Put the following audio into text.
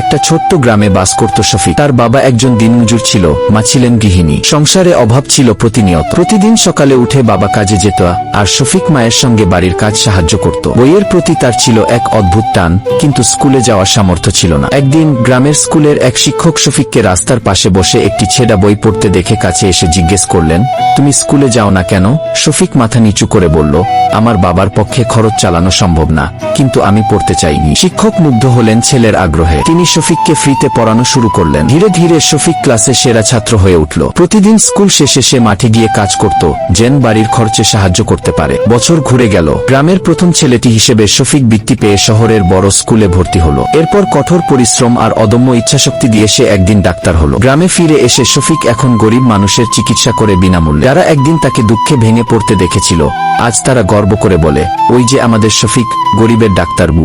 একটা ছোট্ট গ্রামে বাস করত শফিক। তার বাবা একজন দিনমজুর ছিল, মা ছিলেন গৃহিণী। সংসারে অভাব ছিল প্রতিনিয়ত। প্রতিদিন সকালে উঠে বাবা কাজে যেত আর শফিক মায়ের সঙ্গে বাড়ির কাজ সাহায্য করত। বইয়ের প্রতি তার ছিল এক অদ্ভুত টান, কিন্তু স্কুলে যাওয়ার সামর্থ্য ছিল না। একদিন গ্রামের স্কুলের এক শিক্ষক শফিককে রাস্তার পাশে বসে একটি ছেঁড়া বই পড়তে দেখে কাছে এসে জিজ্ঞেস করলেন, তুমি স্কুলে যাও না কেন? শফিক মাথা নিচু করে বলল, আমার বাবার পক্ষে খরচ চালানো সম্ভব না, কিন্তু আমি পড়তে চাইনি। শিক্ষক মুগ্ধ হলেন ছেলের আগ্রহে। তিনি শফিককে ফ্রিতে পড়ানো শুরু করলেন। ধীরে ধীরে শফিক ক্লাসে সেরা ছাত্র হয়ে উঠল। প্রতিদিন স্কুল শেষে সে মাঠে গিয়ে কাজ করত, যেন বাড়ির খরচে সাহায্য করতে পারে। বছর ঘুরে গেল। গ্রামের প্রথম ছেলেটি হিসেবে শফিক বৃত্তি পেয়ে শহরের বড় স্কুলে ভর্তি হল। এরপর কঠোর পরিশ্রম আর অদম্য ইচ্ছাশক্তি দিয়ে সে একদিন ডাক্তার হল। গ্রামে ফিরে এসে শফিক এখন গরিব মানুষের চিকিৎসা করে বিনামূল্যে। যারা একদিন তাকে দুঃখে ভেঙে পড়তে দেখেছিল, আজ তারা গর্ব করে বলে, ওই যে আমাদের শফিক, গরিবের ডাক্তারবু।